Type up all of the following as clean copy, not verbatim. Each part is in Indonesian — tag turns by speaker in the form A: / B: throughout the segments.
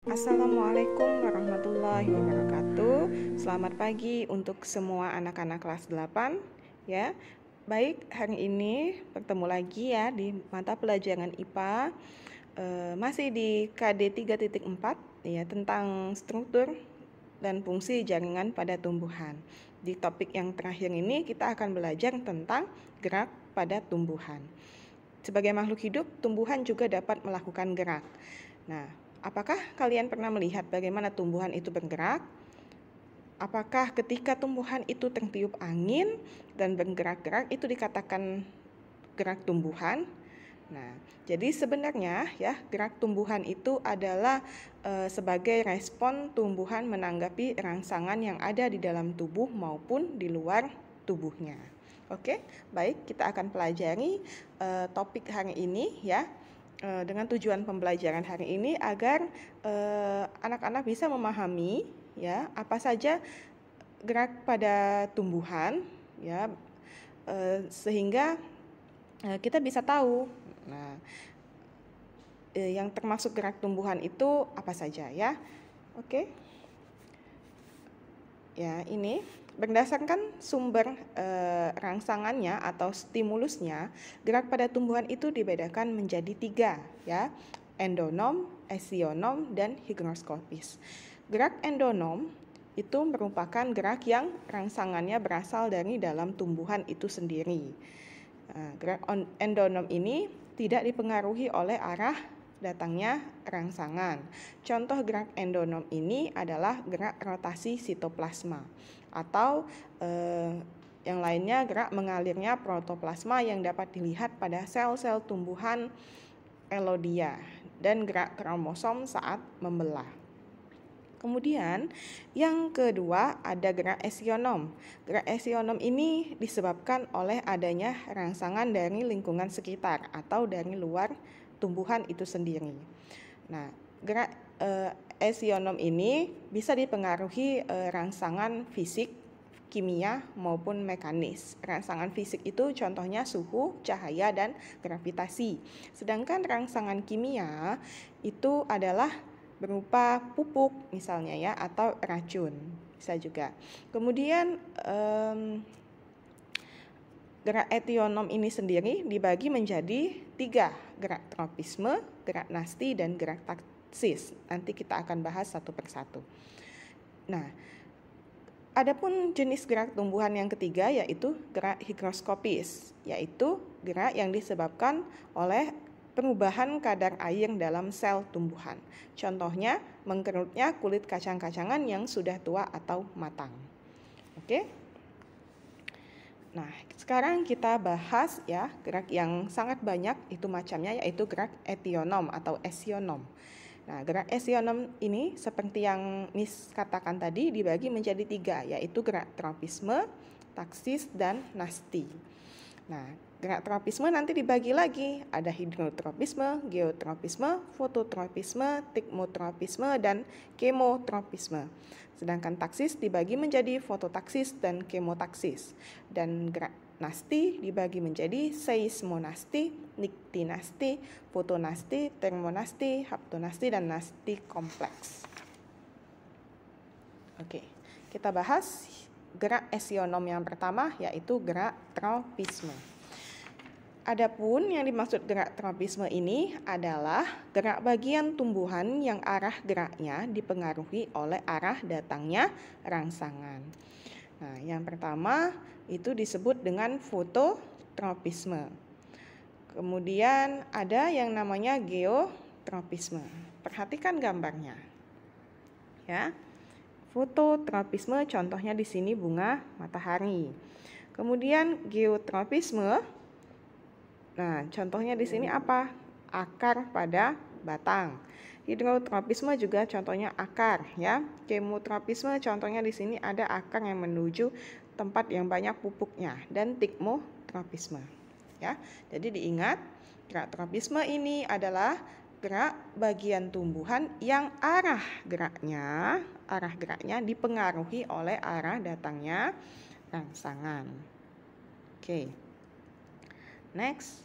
A: Assalamualaikum warahmatullahi wabarakatuh. Selamat pagi untuk semua anak-anak kelas 8 ya. Baik, hari ini bertemu lagi ya di mata pelajaran IPA masih di KD 3.4 ya, tentang struktur dan fungsi jaringan pada tumbuhan. Di topik yang terakhir ini kita akan belajar tentang gerak pada tumbuhan. Sebagai makhluk hidup, tumbuhan juga dapat melakukan gerak. Nah, apakah kalian pernah melihat bagaimana tumbuhan itu bergerak? Apakah ketika tumbuhan itu tertiup angin dan bergerak-gerak itu dikatakan gerak tumbuhan? Nah, jadi sebenarnya ya, gerak tumbuhan itu adalah sebagai respon tumbuhan menanggapi rangsangan yang ada di dalam tubuh maupun di luar tubuhnya. Oke, baik, kita akan pelajari topik hari ini ya, dengan tujuan pembelajaran hari ini agar anak-anak bisa memahami ya apa saja gerak pada tumbuhan ya, sehingga kita bisa tahu yang termasuk gerak tumbuhan itu apa saja ya. Oke. Ya, ini berdasarkan sumber rangsangannya atau stimulusnya, gerak pada tumbuhan itu dibedakan menjadi 3 ya, endonom, esionom, dan higroskopis. Gerak endonom itu merupakan gerak yang rangsangannya berasal dari dalam tumbuhan itu sendiri. Gerak endonom ini tidak dipengaruhi oleh arah datangnya rangsangan. Contoh gerak endonom ini adalah gerak rotasi sitoplasma atau yang lainnya gerak mengalirnya protoplasma yang dapat dilihat pada sel-sel tumbuhan elodia dan gerak kromosom saat membelah. Kemudian yang kedua ada gerak esionom. Gerak esionom ini disebabkan oleh adanya rangsangan dari lingkungan sekitar atau dari luar tumbuhan itu sendiri. Nah, gerak esionom ini bisa dipengaruhi rangsangan fisik, kimia maupun mekanis. Rangsangan fisik itu contohnya suhu, cahaya, dan gravitasi. Sedangkan rangsangan kimia itu adalah berupa pupuk misalnya ya, atau racun bisa juga. Kemudian gerak esionom ini sendiri dibagi menjadi 3, gerak tropisme, gerak nasti, dan gerak taksis. Nanti kita akan bahas satu persatu. Nah, adapun jenis gerak tumbuhan yang ketiga yaitu gerak higroskopis, yaitu gerak yang disebabkan oleh perubahan kadar air dalam sel tumbuhan. Contohnya mengkerutnya kulit kacang-kacangan yang sudah tua atau matang. Oke. Nah, sekarang kita bahas ya gerak yang sangat banyak itu macamnya, yaitu gerak esionom atau esionom. Nah, gerak esionom ini seperti yang Miss katakan tadi dibagi menjadi 3, yaitu gerak tropisme, taksis, dan nasti. Nah, gerak tropisme nanti dibagi lagi, ada hidrotropisme, geotropisme, fototropisme, tikmotropisme, dan kemotropisme. Sedangkan taksis dibagi menjadi fototaksis dan kemotaksis. Dan gerak nasti dibagi menjadi seismonasti, niktinasti, fotonasti, termonasti, haptonasti, dan nasti kompleks. Oke, kita bahas gerak esionom yang pertama yaitu gerak tropisme. Adapun yang dimaksud gerak tropisme ini adalah gerak bagian tumbuhan yang arah geraknya dipengaruhi oleh arah datangnya rangsangan. Nah, yang pertama itu disebut dengan fototropisme. Kemudian ada yang namanya geotropisme. Perhatikan gambarnya. Ya. Fototropisme contohnya di sini bunga matahari. Kemudian geotropisme, nah contohnya di sini apa? Akar pada batang. Hidrotropisme juga contohnya akar ya. Kemotropisme contohnya di sini ada akar yang menuju tempat yang banyak pupuknya, dan tikmotropisme ya. Jadi diingat, gerak tropisme ini adalah gerak bagian tumbuhan yang arah geraknya dipengaruhi oleh arah datangnya rangsangan. Oke. Next.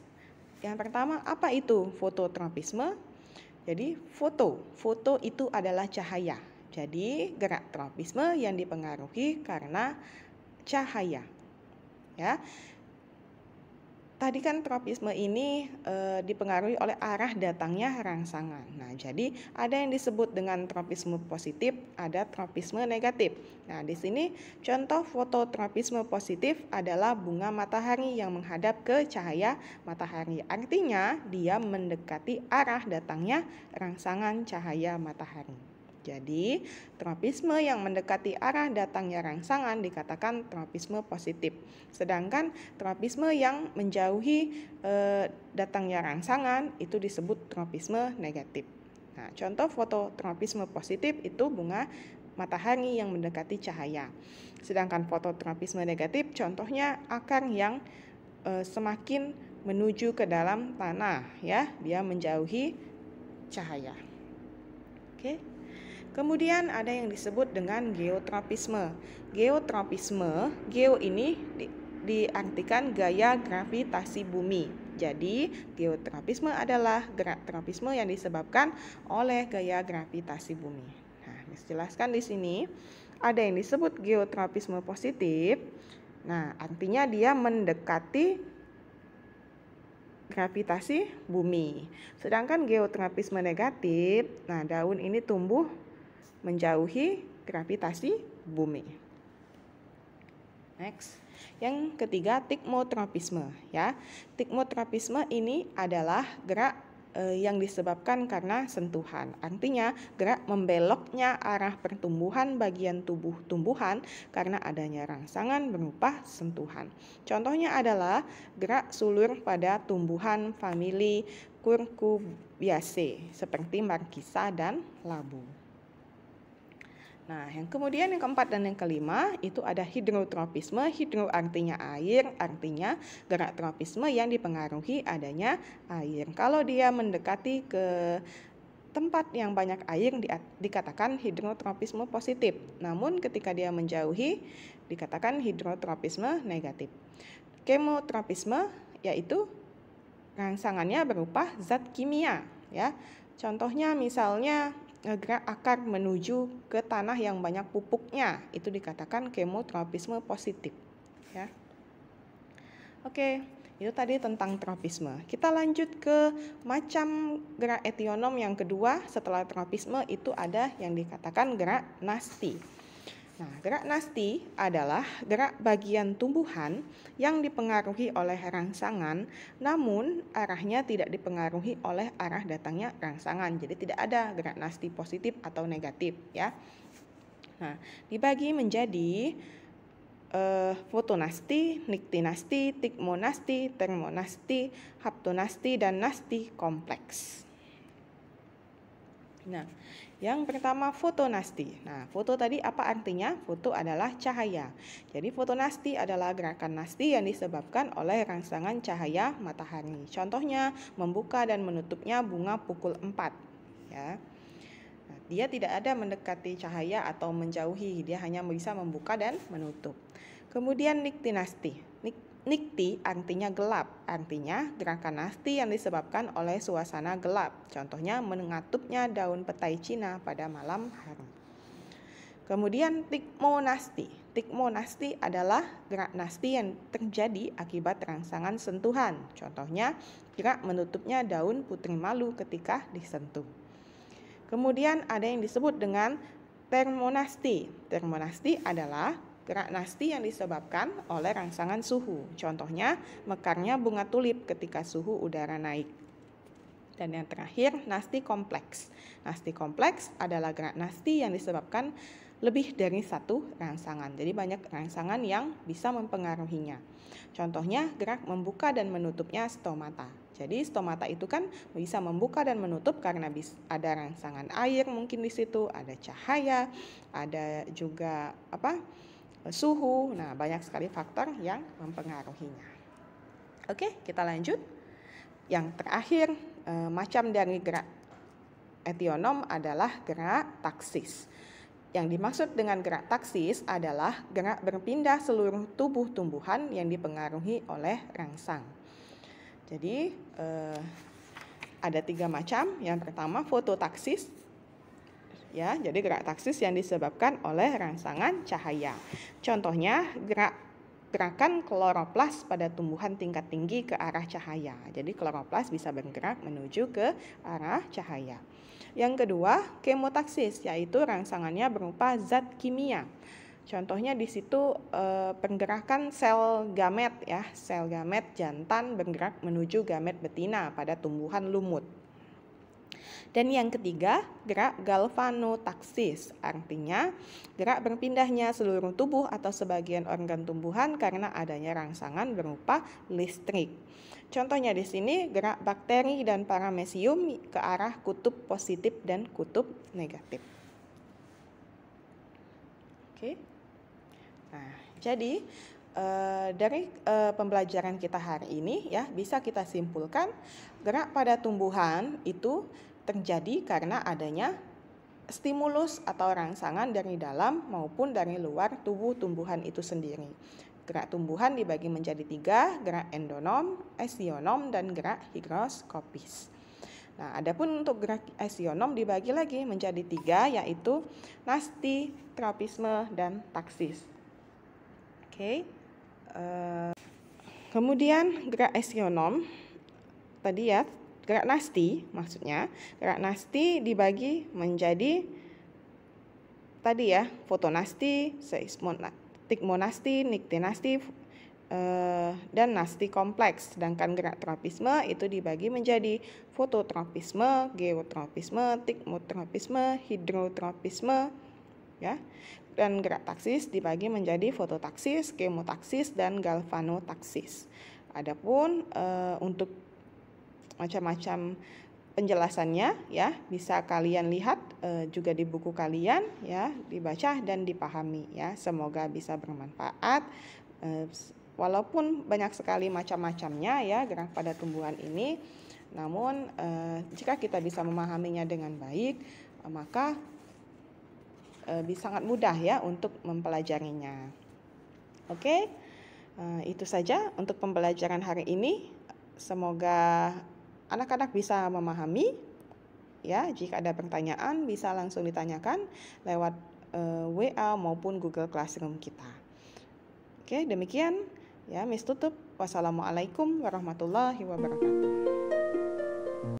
A: Yang pertama, apa itu fototropisme? Jadi foto itu adalah cahaya. Jadi gerak tropisme yang dipengaruhi karena cahaya. Ya. Tadi kan tropisme ini dipengaruhi oleh arah datangnya rangsangan. Nah, jadi ada yang disebut dengan tropisme positif, ada tropisme negatif. Nah, di sini contoh fototropisme positif adalah bunga matahari yang menghadap ke cahaya matahari. Artinya dia mendekati arah datangnya rangsangan cahaya matahari. Jadi, tropisme yang mendekati arah datangnya rangsangan dikatakan tropisme positif. Sedangkan tropisme yang menjauhi datangnya rangsangan itu disebut tropisme negatif. Nah, contoh fototropisme positif itu bunga matahari yang mendekati cahaya. Sedangkan fototropisme negatif contohnya akar yang semakin menuju ke dalam tanah, ya, dia menjauhi cahaya. Oke. Kemudian ada yang disebut dengan geotropisme. Geo ini diartikan gaya gravitasi bumi. Jadi, geotropisme adalah gerak tropisme yang disebabkan oleh gaya gravitasi bumi. Nah, dijelaskan di sini ada yang disebut geotropisme positif. Nah, artinya dia mendekati gravitasi bumi. Sedangkan geotropisme negatif, nah daun ini tumbuh menjauhi gravitasi bumi. Next. Yang ketiga, tigmotropisme, ya. Tigmotropisme ini adalah gerak yang disebabkan karena sentuhan. Artinya, gerak membeloknya arah pertumbuhan bagian tubuh tumbuhan karena adanya rangsangan berupa sentuhan. Contohnya adalah gerak sulur pada tumbuhan famili Cucurbitaceae seperti markisa dan labu. Nah, yang kemudian yang keempat dan yang kelima itu ada hidrotropisme. Hidro artinya air, artinya gerak tropisme yang dipengaruhi adanya air. Kalau dia mendekati ke tempat yang banyak air dikatakan hidrotropisme positif. Namun ketika dia menjauhi dikatakan hidrotropisme negatif. Kemotropisme yaitu rangsangannya berupa zat kimia, ya. Contohnya misalnya gerak akar menuju ke tanah yang banyak pupuknya, itu dikatakan kemotropisme positif, ya. Oke, itu tadi tentang tropisme. Kita lanjut ke macam gerak etionom yang kedua setelah tropisme, itu ada yang dikatakan gerak nasti. Nah, gerak nasti adalah gerak bagian tumbuhan yang dipengaruhi oleh rangsangan, namun arahnya tidak dipengaruhi oleh arah datangnya rangsangan. Jadi tidak ada gerak nasti positif atau negatif, ya. Nah, dibagi menjadi fotonasti, niktinasti, tigmonasti, termonasti, haptonasti, dan nasti kompleks. Nah, yang pertama fotonasti. Nah, foto tadi apa artinya? Foto adalah cahaya. Jadi fotonasti adalah gerakan nasti yang disebabkan oleh rangsangan cahaya matahari. Contohnya membuka dan menutupnya bunga pukul 4, ya. Nah, dia tidak ada mendekati cahaya atau menjauhi, dia hanya bisa membuka dan menutup. Kemudian niktinasti. Nikti artinya gelap, artinya gerakan nasti yang disebabkan oleh suasana gelap. Contohnya mengatupnya daun petai Cina pada malam hari. Kemudian tigmonasti. Tigmonasti adalah gerak nasti yang terjadi akibat rangsangan sentuhan. Contohnya gerak menutupnya daun putri malu ketika disentuh. Kemudian ada yang disebut dengan termonasti. Termonasti adalah gerak nasti yang disebabkan oleh rangsangan suhu. Contohnya mekarnya bunga tulip ketika suhu udara naik. Dan yang terakhir, nasti kompleks. Nasti kompleks adalah gerak nasti yang disebabkan lebih dari satu rangsangan. Jadi banyak rangsangan yang bisa mempengaruhinya. Contohnya gerak membuka dan menutupnya stomata. Jadi stomata itu kan bisa membuka dan menutup karena ada rangsangan air mungkin di situ, ada cahaya, ada juga suhu. Nah, banyak sekali faktor yang mempengaruhinya. Oke, kita lanjut. Yang terakhir, macam dari gerak etionom adalah gerak taksis. Yang dimaksud dengan gerak taksis adalah gerak berpindah seluruh tubuh tumbuhan yang dipengaruhi oleh rangsang. Jadi, Ada 3 macam. Yang pertama fototaksis. Ya, jadi gerak taksis yang disebabkan oleh rangsangan cahaya. Contohnya gerakan kloroplas pada tumbuhan tingkat tinggi ke arah cahaya. Jadi kloroplas bisa bergerak menuju ke arah cahaya. Yang kedua, kemotaksis, yaitu rangsangannya berupa zat kimia. Contohnya di situ pergerakan sel gamet ya, sel gamet jantan bergerak menuju gamet betina pada tumbuhan lumut. Dan yang ketiga, gerak galvanotaksis, artinya gerak berpindahnya seluruh tubuh atau sebagian organ tumbuhan karena adanya rangsangan berupa listrik. Contohnya di sini gerak bakteri dan paramecium ke arah kutub positif dan kutub negatif. Oke. Nah, jadi dari pembelajaran kita hari ini ya bisa kita simpulkan gerak pada tumbuhan itu terjadi karena adanya stimulus atau rangsangan dari dalam maupun dari luar tubuh tumbuhan itu sendiri. Gerak tumbuhan dibagi menjadi 3, gerak endonom, esionom, dan gerak higroskopis. Nah, adapun untuk gerak esionom dibagi lagi menjadi 3, yaitu nasti, tropisme, dan taksis. Oke. Kemudian gerak esionom tadi ya, gerak nasti maksudnya, gerak nasti dibagi menjadi tadi ya, fotonasti, seismotikmonasti, niktinasti, dan nasti kompleks. Sedangkan gerak tropisme itu dibagi menjadi fototropisme, geotropisme, tikmotropisme, hidrotropisme ya. Dan gerak taksis dibagi menjadi fototaksis, kemotaksis, dan galvanotaksis. Adapun untuk macam-macam penjelasannya ya bisa kalian lihat juga di buku kalian ya, dibaca dan dipahami ya. Semoga bisa bermanfaat. Walaupun banyak sekali macam-macamnya ya gerak pada tumbuhan ini, namun jika kita bisa memahaminya dengan baik, maka sangat mudah ya untuk mempelajarinya. Oke, itu saja untuk pembelajaran hari ini. Semoga anak-anak bisa memahami ya. Jika ada pertanyaan bisa langsung ditanyakan lewat WA maupun Google Classroom kita. Oke, demikian ya, Miss tutup. Wassalamualaikum warahmatullahi wabarakatuh.